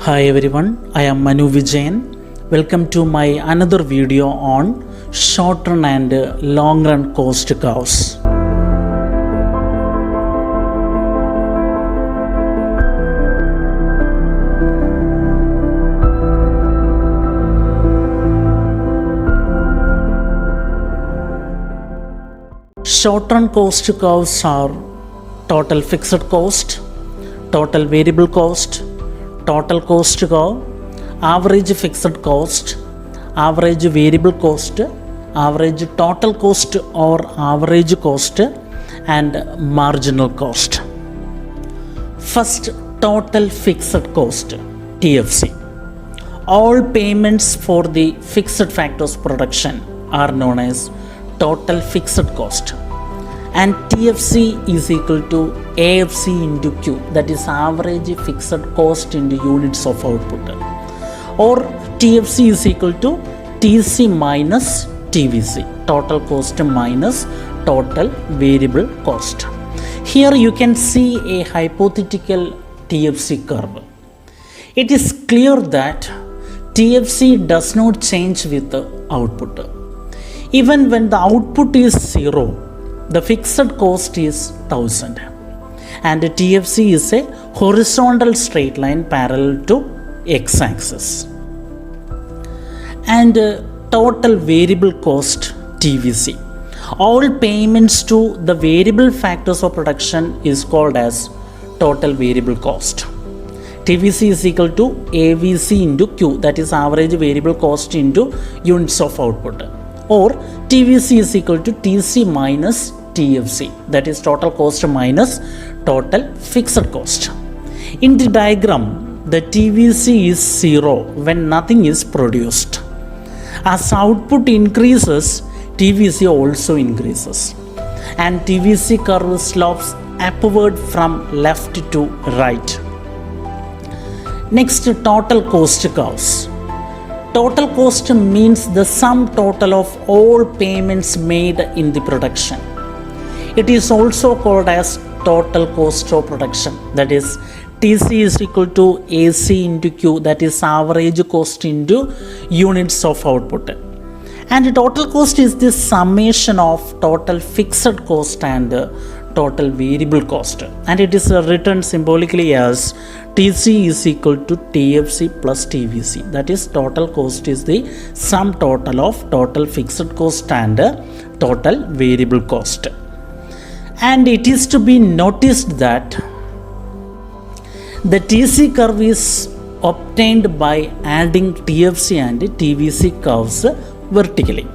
Hi everyone, I am Manu Vijayan. Welcome to my another video on short run and long run cost curves. Short run cost curves are total fixed cost, total variable cost, total cost curve, average fixed cost, average variable cost, average total cost or average cost, and marginal cost. First, total fixed cost, TFC. All payments for the fixed factors production are known as total fixed cost, and TFC is equal to AFC into Q, that is average fixed cost into units of output, or TFC is equal to TC minus TVC, total cost minus total variable cost. Here you can see a hypothetical TFC curve. It is clear that TFC does not change with the output. Even when the output is 0, the fixed cost is 1000, and TFC is a horizontal straight line parallel to x-axis. And total variable cost, TVC. All payments to the variable factors of production is called as total variable cost. TVC is equal to AVC into Q, that is average variable cost into units of output, or TVC is equal to TC minus TFC, that is total cost minus total fixed cost. In the diagram, the TVC is 0 when nothing is produced. As output increases, TVC also increases, and TVC curve slopes upward from left to right. Next, total cost curves. Total cost means the sum total of all payments made in the production. It is also called as total cost of production, that is TC is equal to AC into Q, that is average cost into units of output. And total cost is the summation of total fixed cost and total variable cost, and it is written symbolically as TC is equal to TFC plus TVC, that is total cost is the sum total of total fixed cost and total variable cost. And it is to be noticed that the TC curve is obtained by adding TFC and TVC curves vertically,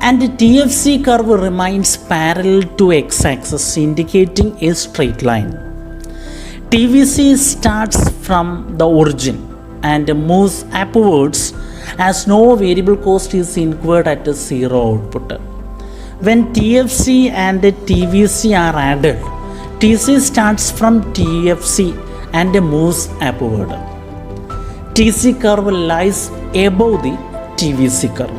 and the TFC curve remains parallel to x-axis, indicating a straight line. TVC starts from the origin and moves upwards as no variable cost is incurred at a 0 output. When TFC and TVC are added, TC starts from TFC and moves upward. TC curve lies above the TVC curve,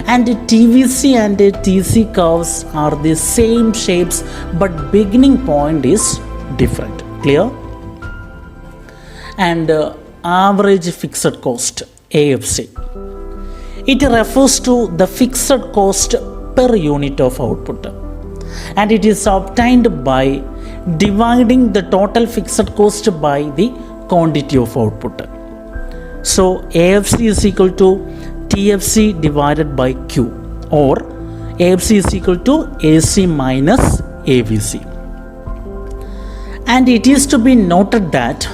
and TVC and TC curves are the same shapes, but beginning point is different. Clear? And average fixed cost, AFC. It refers to the fixed cost per unit of output, and it is obtained by dividing the total fixed cost by the quantity of output. So AFC is equal to TFC divided by Q, or AFC is equal to AC minus AVC. And it is to be noted that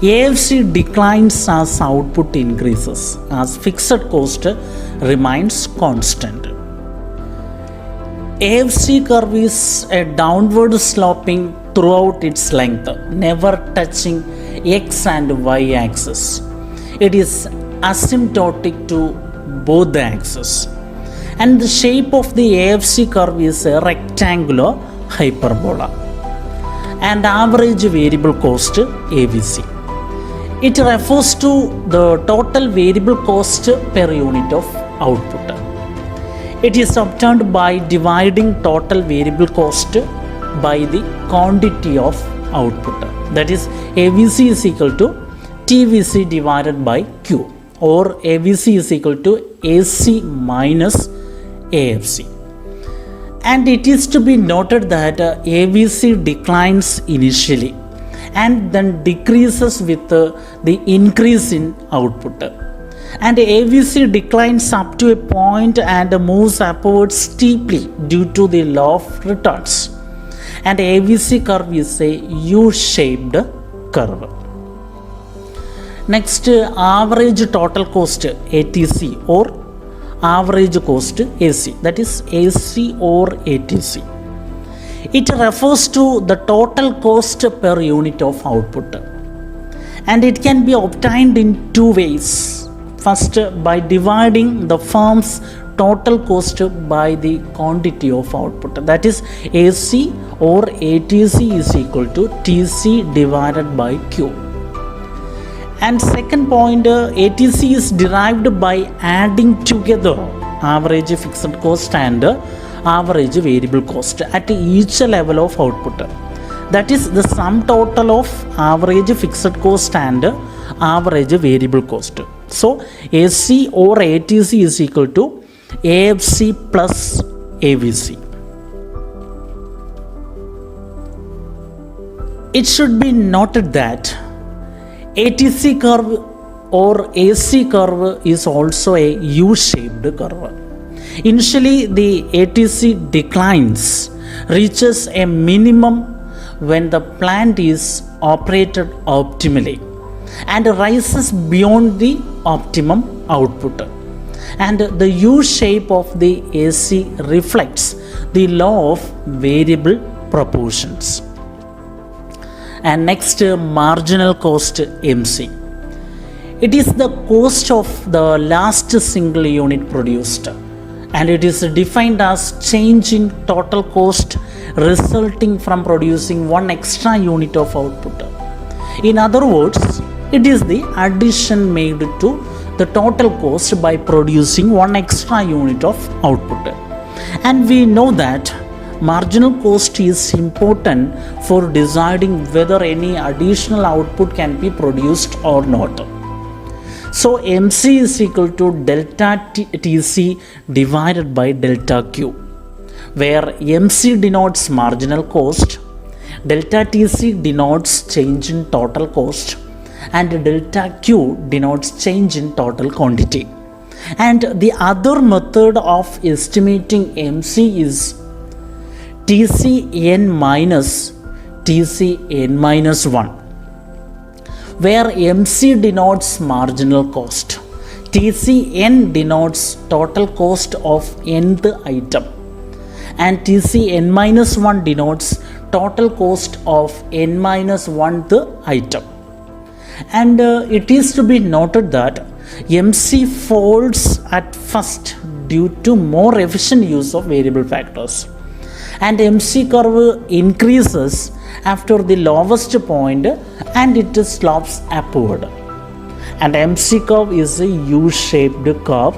AFC declines as output increases, as fixed cost remains constant. AFC curve is a downward sloping throughout its length, never touching x and y axis. It is asymptotic to both the axes, and the shape of the AFC curve is a rectangular hyperbola. And average variable cost, AVC. It refers to the total variable cost per unit of output. It is obtained by dividing total variable cost by the quantity of output. That is, AVC is equal to TVC divided by Q, or AVC is equal to AC minus AFC. And it is to be noted that AVC declines initially and then decreases with the increase in output. And AVC declines up to a point and moves upwards steeply due to the law of returns. And AVC curve is a U-shaped curve. Next, average total cost ATC or average cost AC, that is AC or ATC. It refers to the total cost per unit of output, and it can be obtained in two ways. First, by dividing the firm's total cost by the quantity of output, that is AC or ATC is equal to TC divided by Q. And second point, ATC is derived by adding together average fixed cost and average variable cost at each level of output. That is the sum total of average fixed cost and average variable cost. So AC or ATC is equal to AFC plus AVC. It should be noted that ATC curve or AC curve is also a U-shaped curve. Initially, the ATC declines, reaches a minimum when the plant is operated optimally, and rises beyond the optimum output. And the U shape of the AC reflects the law of variable proportions. And next, marginal cost MC. It is the cost of the last single unit produced, and it is defined as change in total cost resulting from producing one extra unit of output. In other words, it is the addition made to the total cost by producing one extra unit of output. And we know that marginal cost is important for deciding whether any additional output can be produced or not. So MC is equal to delta TC divided by delta Q, where MC denotes marginal cost, delta TC denotes change in total cost, and delta Q denotes change in total quantity. And the other method of estimating MC is TCN minus TCN minus 1, where MC denotes marginal cost, TCN denotes total cost of nth item, and TCN minus 1 denotes total cost of n minus 1th item. And it is to be noted that MC falls at first due to more efficient use of variable factors, and MC curve increases after the lowest point and it slopes upward. And MC curve is a U-shaped curve,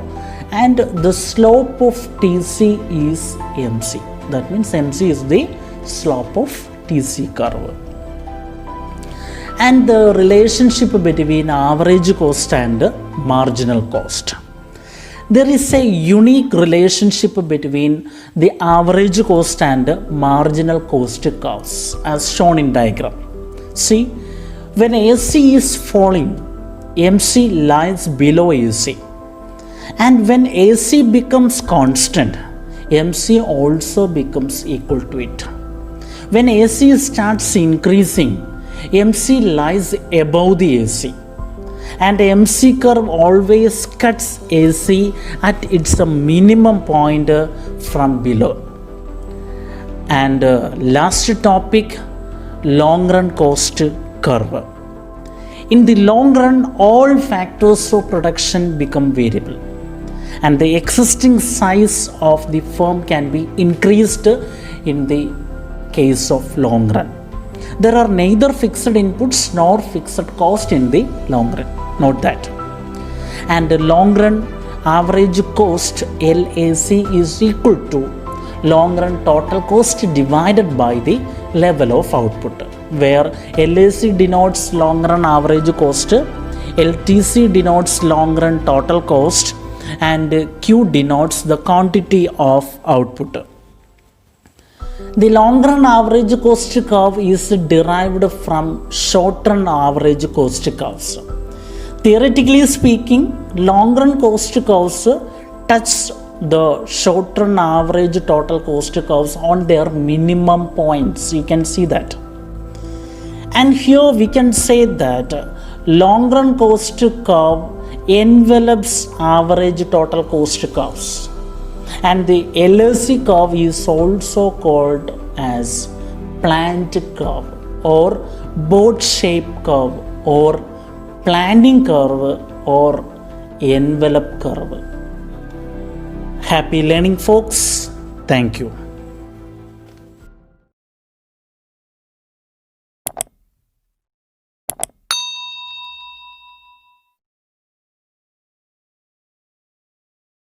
and the slope of TC is MC. That means MC is the slope of TC curve. And the relationship between average cost and marginal cost. There is a unique relationship between the average cost and marginal cost curves as shown in diagram. See, when AC is falling, MC lies below AC. And when AC becomes constant, MC also becomes equal to it. When AC starts increasing, MC lies above the AC. And MC curve always cuts AC at its minimum point from below. And last topic, long run cost curve. In the long run, all factors of production become variable, and the existing size of the firm can be increased in the case of long run. There are neither fixed inputs nor fixed cost in the long run. Note that. And the long run average cost LAC is equal to long run total cost divided by the level of output, where LAC denotes long run average cost LTC denotes long run total cost, and Q denotes the quantity of output. The long run average cost curve is derived from short run average cost curves. Theoretically speaking, long run cost curves touch the short run average total cost curves on their minimum points. You can see that. And here we can say that long run cost curve envelops average total cost curves. And the LOC curve is also called as plant curve or boat shape curve or planning curve or envelope curve. Happy learning, folks. Thank you.